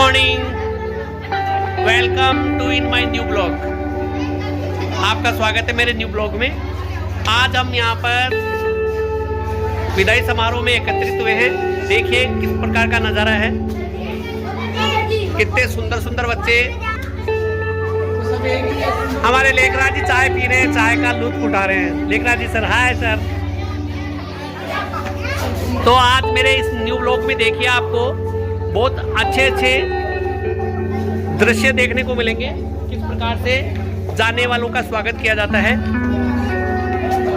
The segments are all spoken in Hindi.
Morning, welcome to in my new blog. आपका स्वागत है मेरे न्यू ब्लॉग में। आज हम यहाँ पर विदाई समारोह में एकत्रित हुए हैं। देखिए किस प्रकार का नज़ारा है, कितने सुंदर सुंदर बच्चे। हमारे लेखराज जी चाय पी रहे हैं, चाय का लुत्फ उठा रहे हैं। लेखराज जी सर, हाय सर। तो आज मेरे इस न्यू ब्लॉग में देखिए आपको बहुत अच्छे अच्छे दृश्य देखने को मिलेंगे, किस प्रकार से जाने वालों का स्वागत किया जाता है।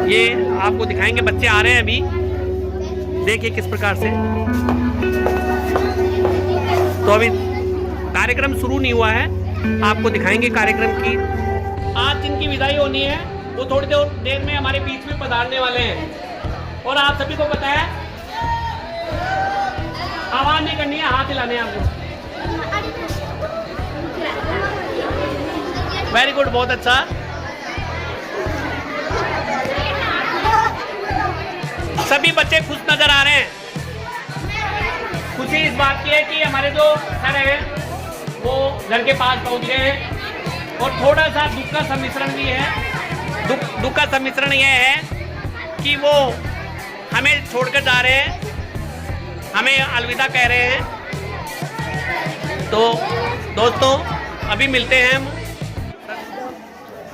ये आपको दिखाएंगे, बच्चे आ रहे हैं अभी, देखिए किस प्रकार से। तो अभी कार्यक्रम शुरू नहीं हुआ है, आपको दिखाएंगे कार्यक्रम की। आज जिनकी विदाई होनी है वो थोड़ी देर में हमारे बीच में पधारने वाले हैं। और आप सभी को पता है, आवाज नहीं करनी है, हाथ हिलाने हैं आपको। वेरी गुड, बहुत अच्छा। सभी बच्चे खुश नजर आ रहे हैं। खुशी इस बात की है कि हमारे जो सर हैं वो घर के पास पहुंच गए हैं। और थोड़ा सा दुख का सम्मिश्रण भी है। दुख का सम्मिश्रण यह है कि वो हमें छोड़कर जा रहे हैं, हमें अलविदा कह रहे हैं। तो दोस्तों अभी मिलते हैं हम।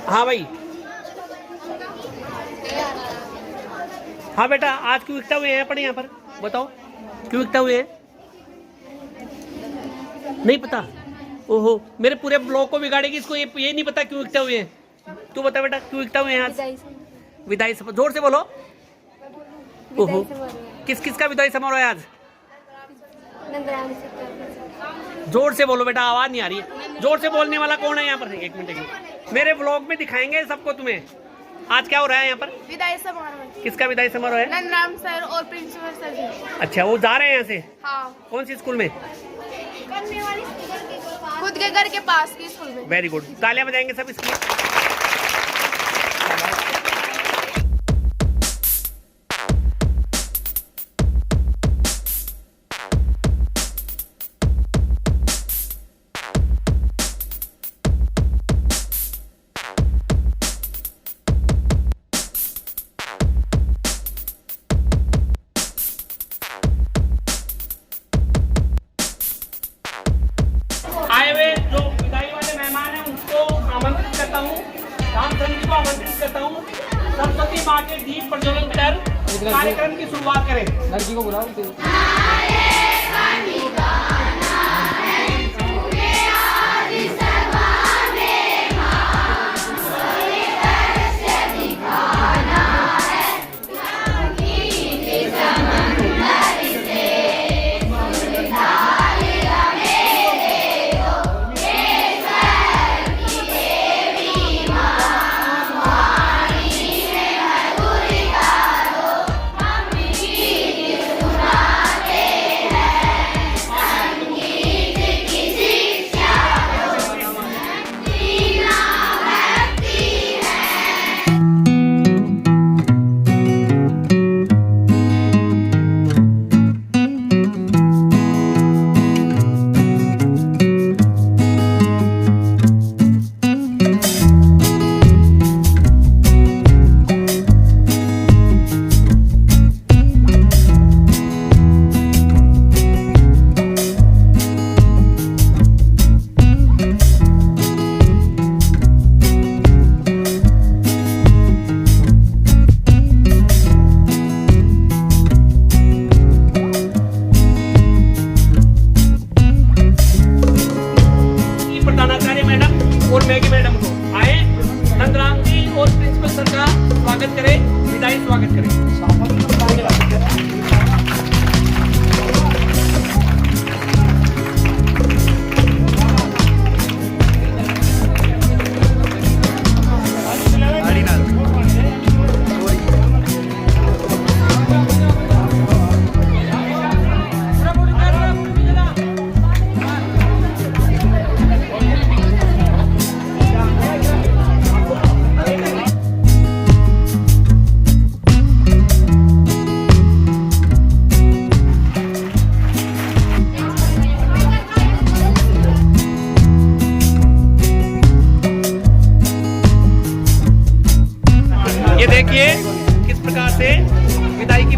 हाँ भाई, हाँ बेटा, आज क्यों इकट्ठा हुए हैं अपन यहाँ पर, बताओ क्यों इकट्ठा हुए हैं? नहीं पता? ओहो, मेरे पूरे ब्लॉग को बिगाड़ेगी। इसको ये नहीं पता क्यों इकट्ठा हुए हैं। तू बता बेटा, क्यों इकट्ठा हुए हैं आज? विदाई समारोह। जोर से बोलो। ओहो, किस किस का विदाई समारोह है आज? जोर से बोलो बेटा, आवाज नहीं आ रही है। जोर से बोलने वाला कौन है यहाँ पर? एक मिनट, मेरे ब्लॉग में दिखाएंगे सबको तुम्हें। आज क्या हो रहा है यहाँ पर? विदाई समारोह। किसका विदाई समारोह है? नंदराम सर और प्रिंसिपल सर जी। अच्छा, वो जा रहे हैं यहाँ से? हाँ। कौन सी स्कूल में? खुद के घर के पास की स्कूल में। वेरी गुड, तालियां बजाएंगे सब इसके लिए। आए हुए जो विदाई वाले मेहमान हैं उनको आमंत्रित करता हूँ, रामचंद्र जी को आमंत्रित करता हूँ। सरस्वती माँ के दीप प्रज्वलन कर कार्यक्रम की शुरुआत करें। लड़की को बुलाओ।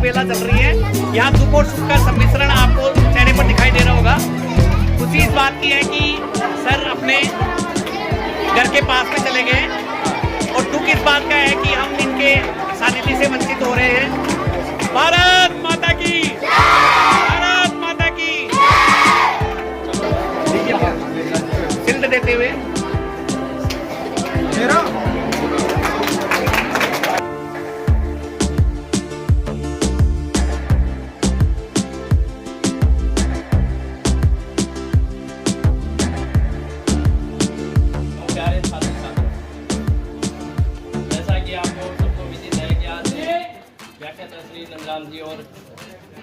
बेला चल रही है। यहाँ दुख और सुख का सम्मिश्रण आपको चेहरे पर दिखाई दे रहा होगा। खुशी इस बात की है कि सर अपने घर के पास में चले गए और दुख इस बात का है कि हम इनके सानिध्य से वंचित हो रहे हैं। भारत माता की, भारत माता की। सिल्ड देते हुए श्री नंदलाल जी और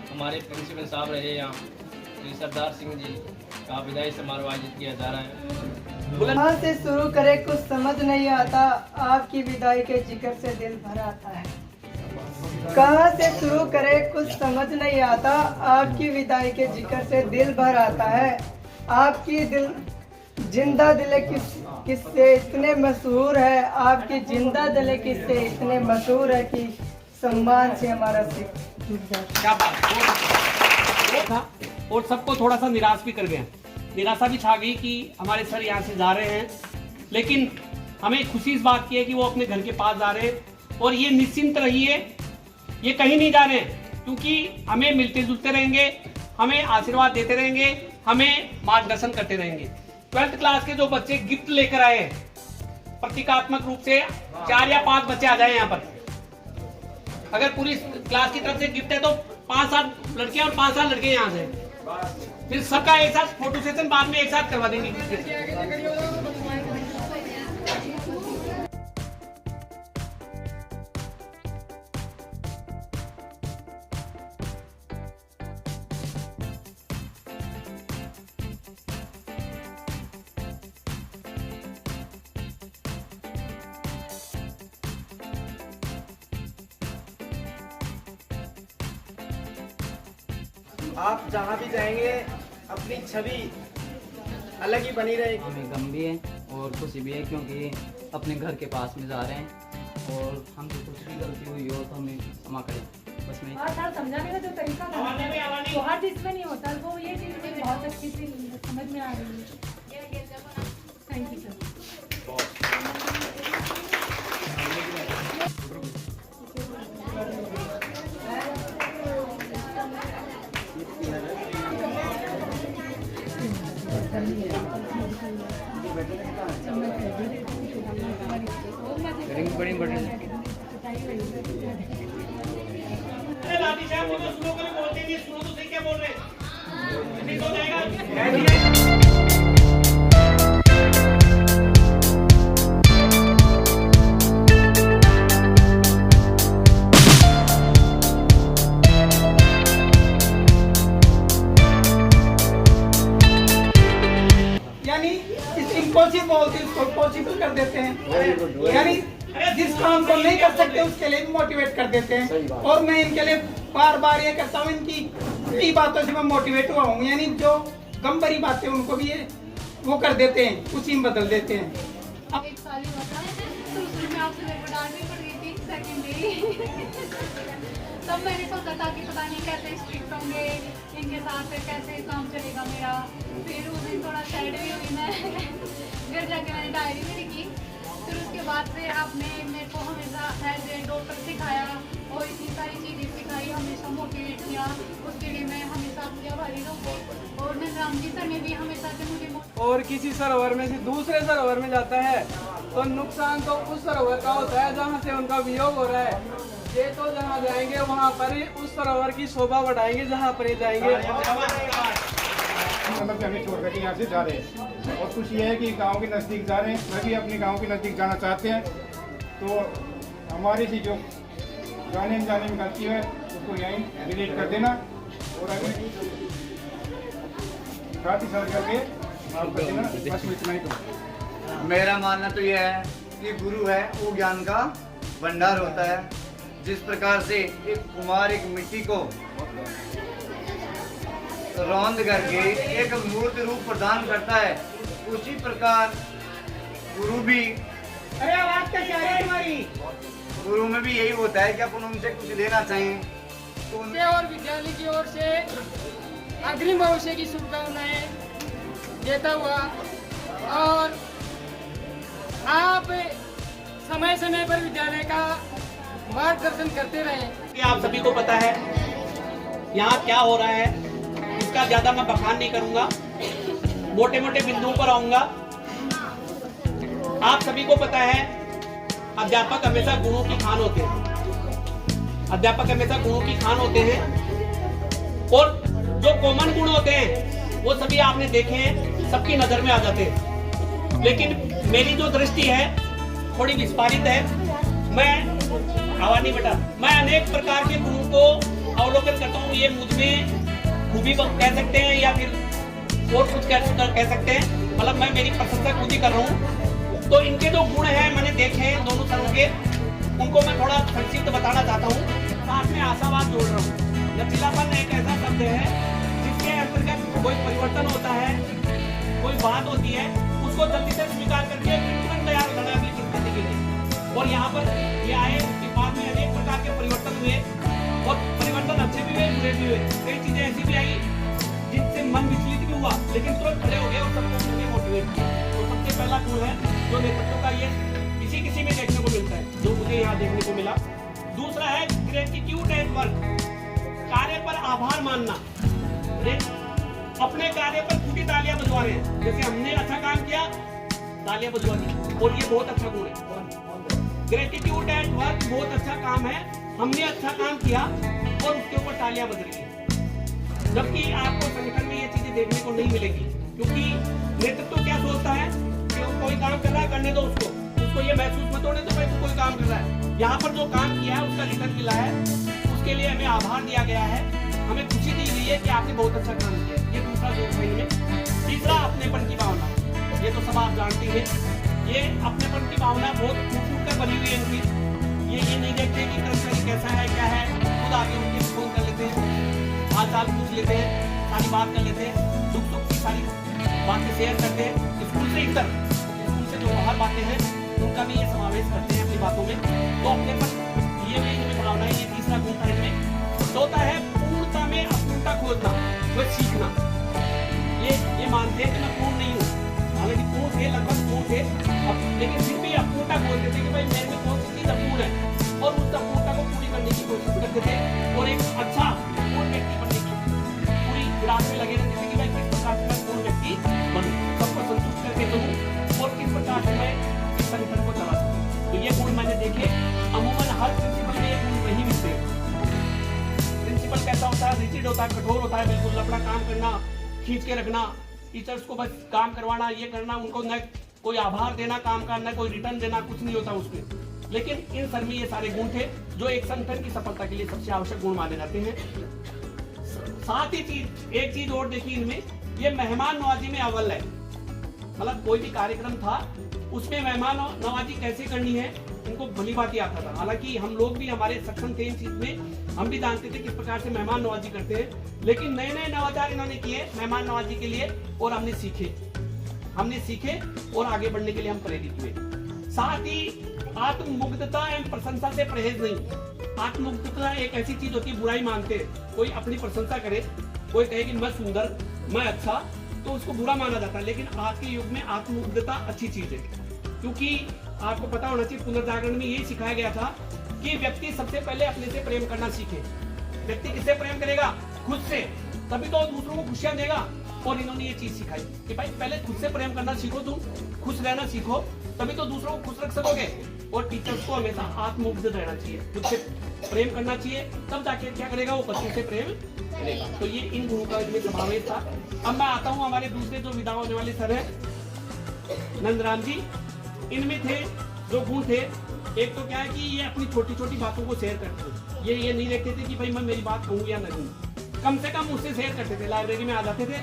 हमारे प्रिंसिपल साहब रहे यहाँ श्री सरदार सिंह जी का विदाई समारोह आयोजित किया जा रहा है। कहाँ से शुरू करे कुछ समझ नहीं आता, आपकी विदाई के जिक्र से दिल भर आता है। कहाँ से शुरू करे कुछ समझ नहीं आता, आपकी विदाई के जिक्र से दिल भर आता है। आपकी दिल जिंदा दिले किस्से इतने मशहूर है, आपकी जिंदा दिले किस्से इतने मशहूर है कि सम्मान से हमारा सिर झुक जाता। क्या बात था। और सबको थोड़ा सा निराश भी कर गए, निराशा भी छा गई कि हमारे सर यहाँ से जा रहे हैं, लेकिन हमें खुशी इस बात की है कि वो अपने घर के पास जा रहे हैं। और ये निश्चिंत रहिए, ये कहीं नहीं जा रहे, क्योंकि हमें मिलते जुलते रहेंगे, हमें आशीर्वाद देते रहेंगे, हमें मार्गदर्शन करते रहेंगे। 12th क्लास के जो बच्चे गिफ्ट लेकर आए हैं, प्रतीकात्मक रूप से 4 या 5 बच्चे आ जाए यहाँ पर। अगर पूरी क्लास की तरफ से गिफ्ट है तो 5-7 लड़कियां और 5-7 लड़के यहाँ से, फिर सबका एक साथ फोटो सेशन बाद में एक साथ करवा देंगे। आप जहाँ भी जाएंगे अपनी छवि अलग ही बनी रहेगी। हमें गम भी है और खुशी भी है, क्योंकि अपने घर के पास में जा रहे हैं और हमसे कुछ भी गलती हुई हो तो हमें क्षमा करें। बस मैं सर समझाने का जो तरीका था वो हर चीज़ में नहीं होता, वो ये चीज़ मुझे बहुत अच्छी सी समझ में आ रही है। Thank you sir. बड़ी इंपॉर्टेंट सुनो कभी बोलते नहीं, सुनो तो सही क्या बोल रहे हैं। ठीक हो जाएगा। यानी इस इम्पॉसिबल उसको पॉसिबल कर देते हैं। यानी जिस काम को नहीं कर सकते उसके लिए भी मोटिवेट कर देते हैं। और मैं इनके लिए बार बार ये करता हूँ, इनकी कई बातों से मैं मोटिवेट हुआ हूँ। यानी जो गम भरी बातें उनको भी ये वो कर देते हैं, उसी में बदल देते हैं। एक साल ही बता, तो उसमें आपसे मेरे को डांट भी पड़ गई थी सेकेंडरी। तब मैंने सोचा था कि पता नहीं कैसे स्ट्रिक्ट होंगे इनके साथ, फिर कैसे काम चलेगा मेरा। फिर उस दिन थोड़ा सैड भी हुई मैं। घर जाके मैंने डायरी भी लिखी। फिर उसके बाद से आपने मेरे को हमेशा एज ए डॉक्टर सिखाया और इतनी सारी चीज़ें सिखाई, हमेशा मोटिवेट किया। उसके लिए मैं हमेशा आपकी आभारी रहूँगी। और नंदराम जी सर ने भी हमेशा से मुझे और किसी सरोवर में से दूसरे सरोवर में जाता है तो नुकसान तो उस सरोवर का होता है जहाँ से उनका वियोग हो रहा है। ये तो जहाँ जाएंगे वहाँ पर ही उस सरोवर की शोभा बढ़ाएंगे जहाँ पर ही जाएंगे। मतलब हमें छोड़ करके यहाँ से जा रहे हैं और कुछ ये है कि गांव के नज़दीक जा रहे हैं। मैं भी अपने गांव के नज़दीक जाना चाहते हैं, तो हमारे से जो जाने में गलती है उसको यहीं डिलीट कर देना और अभी साथ ही साथ करके आप कर देना। बस इतना ही तो मेरा मानना तो यह है कि गुरु है वो ज्ञान का भंडार होता है। जिस प्रकार से एक कुम्हार एक मिट्टी को रौंद करके एक मूर्त रूप प्रदान करता है, उसी प्रकार गुरु भी, अरे आवाज क्या है तुम्हारी? गुरु में भी यही होता है कि अपन उनसे कुछ लेना चाहिए से और विद्यालय की ओर से अग्रिम भविष्य की शुभकामनाएं देता हुआ और आप समय समय पर विद्यालय का मार्गदर्शन करते रहें। कि आप सभी को पता है यहाँ क्या हो रहा है, इसका ज्यादा मैं बखान नहीं करूंगा, मोटे मोटे बिंदुओं पर आऊंगा। आप सभी को पता है अध्यापक हमेशा गुणों की खान होते हैं, अध्यापक हमेशा गुणों की खान होते हैं और जो कॉमन गुण होते हैं वो सभी आपने देखे हैं, सबकी नजर में आ जाते हैं। लेकिन मेरी जो दृष्टि है थोड़ी विस्फारित है। मैं आवाज नहीं बेटा, मैं अनेक प्रकार के गुणों को अवलोकन करता हूँ। ये मुझ में खूबी कह सकते हैं या फिर और कुछ कह सकते हैं, मतलब मैं मेरी प्रशंसा खुद ही कर रहा हूँ। तो इनके जो गुण हैं मैंने देखे हैं दोनों संघ के, उनको मैं थोड़ा संक्षिप्त बताना चाहता हूँ। साथ में आशावाद जोड़ रहा हूँ। लचीलापन एक ऐसा शब्द है जिसके अंतर्गत कोई परिवर्तन होता है, कोई बात होती है, उसको जल्दी से स्वीकार करके तुरंत तैयार हो जाना अगली परिस्थिति के लिए। और यहाँ पर ये आए, उसके बाद में अनेक प्रकार के परिवर्तन हुए और परिवर्तन अच्छे भी हुए, बुरे भी हुए। कई चीजें ऐसी भी आई जिनसे मन विचलित भी हुआ, लेकिन तुरंत खड़े हो गए और सबको मोटिवेट किया। तो सबसे पहला गुण है जो नेतृत्व का, ये किसी में देखने को मिलता है, जो मुझे यहाँ देखने को मिला। दूसरा है ग्रेटिट्यूड एट वर्क, कार्य पर आभार मानना। अपने कार्य पर खुद ही तालियां बजवा रहे हैं। जैसे हमने अच्छा काम किया, तालियां बजवा दी, और ये बहुत अच्छा गुण है। ग्रेटिट्यूड एट वर्क बहुत अच्छा काम है, हमने अच्छा काम किया और उसके ऊपर तालियां बज रही है। जबकि आपको संगठन में ये चीजें देखने को नहीं मिलेगी, क्योंकि नेतृत्व क्या सोचता है कि कोई काम कर रहा है, करने दो उसको ये महसूस मत होने दो भाई कोई काम कर रहा है। यहाँ पर जो काम किया है उसका रिटर्न मिला है, उसके लिए हमें आभार दिया गया है, हमें खुशी दी गई है कि आपने बहुत अच्छा काम किया। ये दूसरा गुण है इनमें। तीसरा अपनेपन की भावना, ये तो सब आप जानते हैं। ये अपनेपन की भावना बहुत फूट कर बनी हुई है इनकी। ये नहीं देखते कि कर्मचारी कैसा है क्या है, खुद आगे उनके फोन कर लेते हैं, हाल चाल पूछ लेते हैं, सारी बात कर लेते हैं, दुख सुख की सारी बातें शेयर करते हैं। स्कूल से इतर, स्कूल से जो बाहर बातें हैं उनका भी ये समावेश करते हैं अपनी बातों में। तो अपनेपन ये भी इनमें भावना है, ये तीसरा गुण था इनमें। चौथा है पूर्णता में अपूर्णता खोजना, वो सीखना। ये मानते हैं कि मैं पूर्ण नहीं हूँ, हालांकि पूर्ण थे, लगभग पूर्ण थे, लेकिन फिर भी अपूर्णता खोजते थे कि भाई मेरे में कौन सी चीज अपूर्ण है, और उस अपूर्णता को पूरी करने की कोशिश करते थे और एक अच्छा पूर्ण व्यक्ति बनने की पूरी विरासत में लगे रहते थे कि भाई किस प्रकार से मैं पूर्ण व्यक्ति बनूं, सबको संतुष्ट करके बनूं और किस प्रकार से मैं इस संगठन को चला सकूं। तो ये गुण मैंने देखे। अमूमन हर प्रिंसिपल में ये गुण नहीं मिलते। प्रिंसिपल कैसा होता है, रिजिड होता है, कठोर होता है, बिल्कुल अपना काम करना, खींच के रखना, टीचर्स को बस काम करवाना, ये करना, उनको न कोई आभार देना काम का, न कोई रिटर्न देना, कुछ नहीं होता उसमें। लेकिन इन सर में ये सारे गुण थे जो एक संगठन की सफलता के लिए सबसे आवश्यक गुण माने जाते हैं। साथ ही एक चीज और देखी इनमें, ये मेहमान नवाजी में अव्वल है। मतलब कोई भी कार्यक्रम था उसमें मेहमान नवाजी कैसे करनी है इनको भली बात ही आता था। हालांकि हम लोग भी, हमारे सक्षम थे इन चीज में, हम भी जानते थे किस प्रकार से मेहमान नवाजी करते हैं, लेकिन नए नए नवाचार इन्होंने किए मेहमान नवाजी के लिए और हमने सीखे और आगे बढ़ने के लिए हम प्रेरित हुए। साथ ही आत्ममुग्धता एवं प्रशंसा से परहेज नहीं। आत्ममुग्धता एक ऐसी चीज होती है, बुराई मानते हैं, कोई अपनी प्रशंसा करे, कोई कहे कि मैं सुंदर, मैं अच्छा, तो उसको बुरा माना जाता है। लेकिन आज के युग में आत्ममुग्धता अच्छी चीज है, क्योंकि आपको पता होना चाहिए पुनर्जागरण में यही सिखाया गया था कि व्यक्ति सबसे पहले अपने से प्रेम करना सीखे। व्यक्ति किससे प्रेम करेगा? खुद से, तभी तो दूसरों को खुशियां देगा। और इन्होंने ये चीज सिखाई कि भाई पहले खुद से प्रेम करना सीखो, तुम खुश रहना सीखो, तभी तो दूसरों को खुश रख सकोगे। और टीचर्स को हमेशा आत्ममुग्ध रहना चाहिए, खुद से प्रेम करना चाहिए, तब जाके क्या करेगा वो बच्चों से प्रेम करेगा। तो ये इन गुणों का इसमें समावेश था। अब मैं आता हूँ हमारे दूसरे जो विदा होने वाले सर है नंदराम जी। इनमें थे जो गुण थे, एक तो क्या है कि ये अपनी छोटी छोटी बातों को शेयर करते थे। ये नहीं देखते थे कि भाई मैं मेरी बात कहूँ या नहीं, कम से कम उससे शेयर करते थे। लाइब्रेरी में आ जाते थे,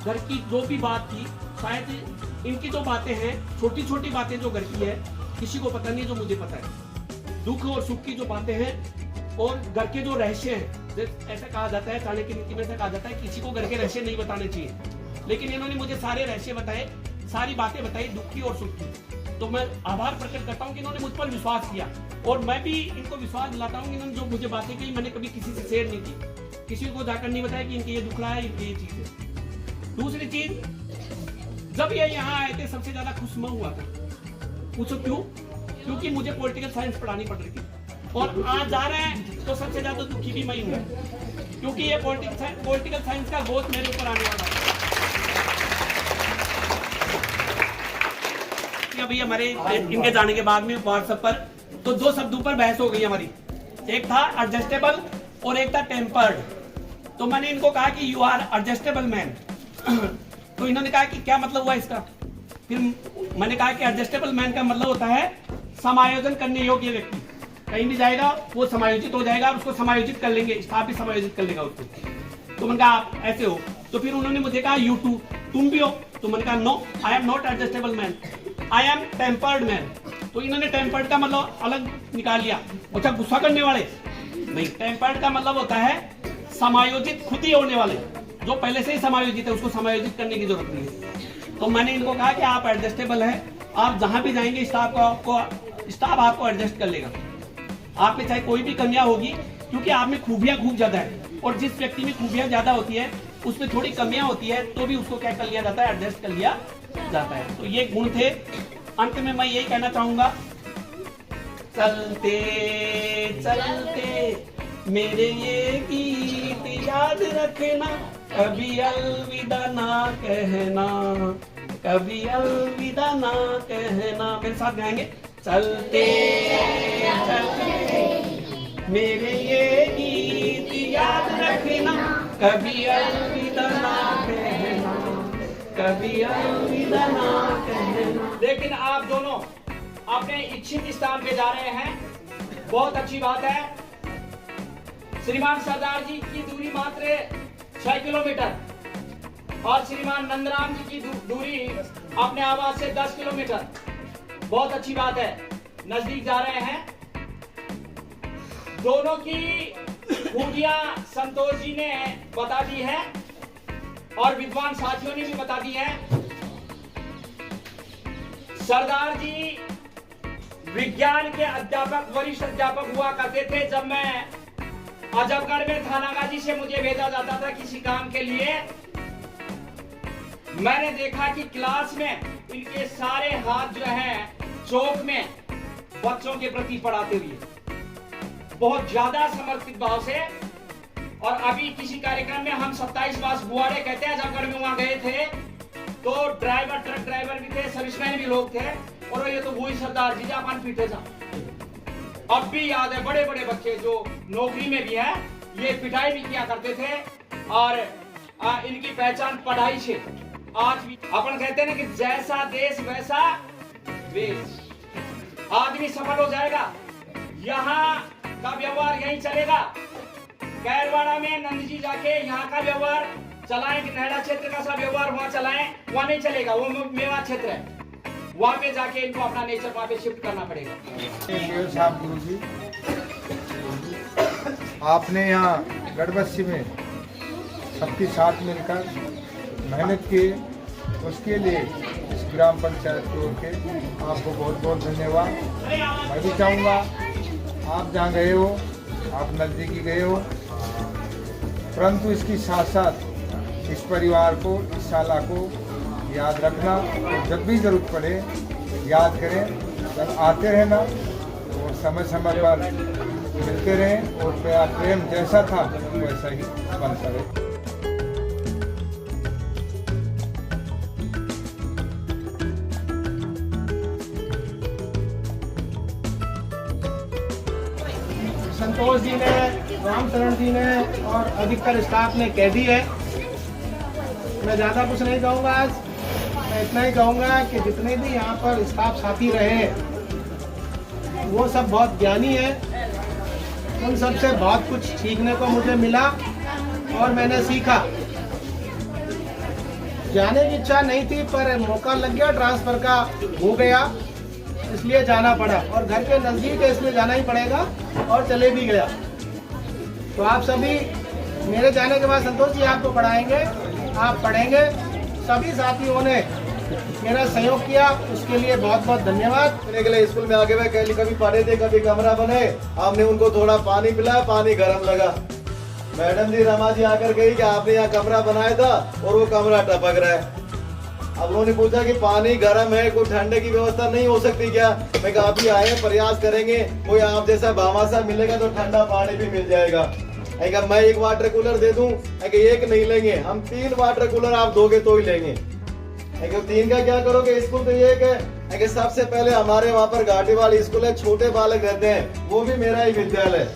घर की जो भी बात थी, शायद इनकी जो बातें हैं, छोटी छोटी बातें जो घर की है, किसी को पता नहीं, जो मुझे पता है। दुख और सुख की जो बातें हैं और घर के जो रहस्य हैं, ऐसा कहा जाता है, चाणक्य नीति में ऐसा कहा जाता है किसी को घर के रहस्य नहीं बताने चाहिए, लेकिन इन्होंने मुझे सारे रहस्य बताए, सारी बातें बताई दुख की और सुख की। तो मैं आभार प्रकट करता हूँ कि इन्होंने मुझ पर विश्वास किया, और मैं भी इनको विश्वास दिलाता हूँ कि इन्होंने जो मुझे बातें कही मैंने कभी किसी से शेयर नहीं की, किसी को जाकर नहीं बताया कि इनके ये दुख रहा है, इनकी ये चीज़ है। दूसरी चीज, जब ये यहाँ आए थे सबसे ज्यादा खुश मैं हुआ था। पूछो क्यों? क्योंकि मुझे पॉलिटिकल साइंस पढ़ानी पड़ रही थी, और आज जा रहे हैं तो सबसे ज्यादा दुखी भी मैं ही हूँ, क्योंकि ये पॉलिटिकल साइंस का बोझ मेरे ऊपर आने वाला है। अभी हमारे इनके जाने के बाद में व्हाट्सएप पर तो 2 शब्दों पर बहस हो गई हमारी, एक था एडजस्टेबल और एक था टेम्पर्ड। तो मैंने इनको कहा कि यू आर एडजस्टेबल मैन। तो इन्होंने कहा कि क्या मतलब हुआ इसका? फिर मैंने कहा कि एडजस्टेबल मैन का मतलब होता है समायोजन करने योग्य व्यक्ति, कहीं भी जाएगा वो समायोजित हो जाएगा, और उसको समायोजित कर लेंगे, स्टाफ भी समायोजित कर लेगा उसको। तो मैंने कहा आप ऐसे हो। तो फिर उन्होंने मुझे कहा यू टू, तुम भी हो। तो मैंने कहा no, I am not adjustable man, I am tempered man. तो इन्होंने टेम्पर्ड का मतलब अलग निकाल लिया। अच्छा, गुस्सा करने वाले नहीं, टेम्पर्ड का मतलब होता है समायोजित खुद ही होने वाले, जो पहले से ही समायोजित है, उसको समायोजित करने की जरूरत नहीं है। तो मैंने इनको कहा कि आप एडजस्टेबल हैं, आप जहां भी जाएंगे स्टाफ आपको एडजस्ट कर लेगा। आप में चाहे कोई भी कमियां होगी, क्योंकि आप में खूबियां खूब ज्यादा है, और जिस व्यक्ति में खूबियां ज्यादा होती है उसमें थोड़ी कमियां होती है, तो भी उसको क्या कर लिया जाता है, एडजस्ट कर लिया जाता है। तो ये गुण थे। अंत में मैं यही कहना चाहूंगा, चलते चलते मेरे ये गीत याद रखना, कभी अलविदा ना कहना, कभी अलविदा ना कहना। मेरे साथ गाएंगे, चलते चलते मेरे ये गीत याद रखना, कभी अलविदा ना कहना, कभी अलविदा ना कहना। लेकिन आप दोनों अपने इच्छित स्थान पे जा रहे हैं, बहुत अच्छी बात है। श्रीमान सरदार जी की दूरी मात्र 6 किलोमीटर, और श्रीमान नंदराम जी की दूरी अपने आवास से 10 किलोमीटर। बहुत अच्छी बात है, नजदीक जा रहे हैं। दोनों की खूबियां संतोष जी ने बता दी है, और विद्वान साथियों ने भी बता दी है। सरदार जी विज्ञान के अध्यापक, वरिष्ठ अध्यापक हुआ करते थे। जब मैं अजबगढ़ में थानागाजी से मुझे भेजा जाता था किसी काम के लिए, मैंने देखा कि क्लास में इनके सारे हाथ जो हैं चौक में बच्चों के प्रति पढ़ाते हुए, बहुत ज्यादा समर्पित भाव से। और अभी किसी कार्यक्रम में हम 27 मास बुआड़े कहते हैं, अजबगढ़ में वहां गए थे, तो ड्राइवर, ट्रक ड्राइवर भी थे, सर्विसमैन भी लोग थे, और ये तो वही सरदार जी जापान पीटे था। अब भी याद है, बड़े बड़े बच्चे जो नौकरी में भी हैं, ये पिटाई भी किया करते थे, और इनकी पहचान पढ़ाई से आज भी। अपन कहते हैं ना कि जैसा देश वैसा वेश, आदमी सफल हो जाएगा। यहाँ का व्यवहार यही चलेगा। कैरवाड़ा में नंद जी जाके यहाँ का व्यवहार चलाएं, कि नहरा क्षेत्र का सा व्यवहार वहाँ चलाएं, वहाँ नहीं चलेगा, वो मेवा क्षेत्र है। वहाँ पे जाके इनको अपना नेचर वहाँ पे शिफ्ट करना पड़ेगा। शेर साहब गुरु जी, आपने यहाँ गढ़बस्सी में सबके साथ मिलकर मेहनत की, उसके लिए इस ग्राम पंचायत की ओर के आपको बहुत बहुत धन्यवाद। मैं भी चाहूँगा, आप जहाँ गए हो, आप नज़दीकी गए हो, परंतु इसकी साथ साथ इस परिवार को, इस शाला को याद रखना, और जब भी जरूरत पड़े याद करें, जब आते रहना, और समय समय पर मिलते रहें, और प्रेम जैसा था वैसा ही बनता रहे। संतोष जी ने, रामचरण जी ने और अधिकतर स्टाफ ने कह दी है। मैं ज़्यादा कुछ नहीं कहूँगा आज, मैं इतना ही कहूँगा कि जितने भी यहाँ पर स्टाफ साथी रहे वो सब बहुत ज्ञानी है। उन सब से बहुत कुछ सीखने को मुझे मिला, और मैंने सीखा। जाने की इच्छा नहीं थी, पर मौका लग गया, ट्रांसफ़र का हो गया, इसलिए जाना पड़ा, और घर के नज़दीक है इसलिए जाना ही पड़ेगा, और चले भी गया। तो आप सभी मेरे जाने के बाद संतोष जी आपको पढ़ाएंगे, आप पढ़ेंगे। सभी साथियों ने मेरा सहयोग किया, उसके लिए बहुत बहुत धन्यवाद। के लिए स्कूल में आगे हुए कभी पढ़े थे, कभी कमरा बने, हमने उनको थोड़ा पानी पिलाया, पानी गर्म लगा। मैडम जी रमा जी आकर गई कि आपने यहाँ कमरा बनाया था और वो कमरा टपक रहा है। अब उन्होंने पूछा कि पानी गर्म है, कोई ठंडे की व्यवस्था नहीं हो सकती क्या? मैं कहा अभी आए प्रयास करेंगे, कोई आप जैसा भामासा मिलेगा तो ठंडा पानी भी मिल जाएगा। मैं एक वाटर कूलर दे दूं, एक नहीं लेंगे हम, 3 वाटर कूलर आप दोगे तो ही लेंगे। 3 का क्या करोगे? स्कूल तो एक है कि सबसे पहले हमारे वहाँ पर घाटीवाल स्कूल है, छोटे बालक रहते हैं, वो भी मेरा ही विद्यालय,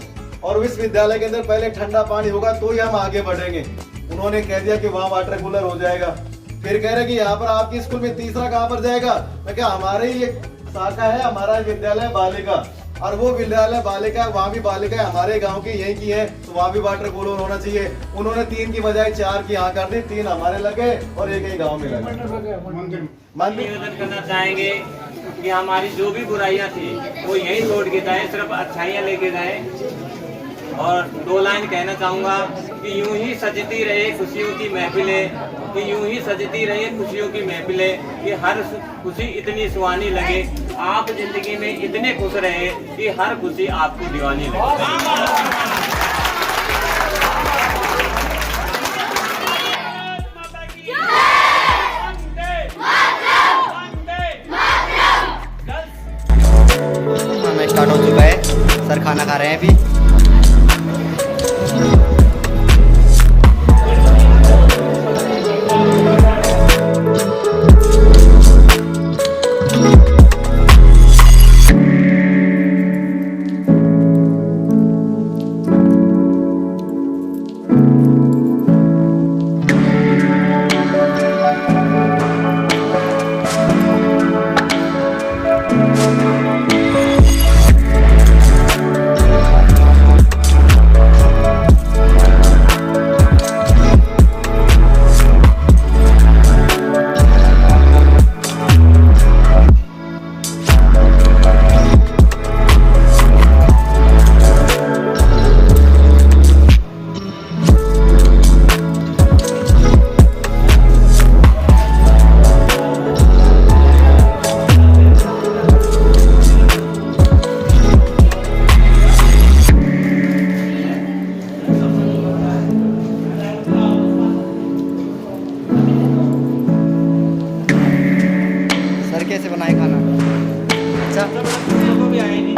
और इस विद्यालय के अंदर पहले ठंडा पानी होगा तो ही हम आगे बढ़ेंगे। उन्होंने कह दिया कि वहाँ वाटर कूलर हो जाएगा। फिर कह रहे कि यहाँ पर आपकी स्कूल में तीसरा कहाँ पर जाएगा? मैं क्या हमारे ही एक शाखा है, हमारा विद्यालय बालिका, और वो विद्यालय बालिका, वहाँ भी बालिका हमारे गांव की यही की है, तो वहाँ भी वाटर कूलर होना चाहिए। उन्होंने 3 की बजाय 4 की यहाँ कर दी, 3 हमारे लगे और एक ही गाँव में लगे। मंदिर निवेदन करना चाहेंगे कि हमारी जो भी बुराइयां थी वो यही छोड़ के जाए, सिर्फ अच्छाइयां लेके जाए। और 2 लाइन कहना चाहूँगा कि यूं ही सजती रहे खुशियों की महफिलें, कि यूं ही सजती रहे खुशियों की महफिलें, कि हर खुशी इतनी सुहानी लगे, आप जिंदगी में इतने खुश रहे कि हर खुशी आपको दीवानी लगे। खाना स्टार्ट हो चुका है, सर खाना खा रहे हैं अभी। कैसे बनाए खाना? अच्छा, भी आए नहीं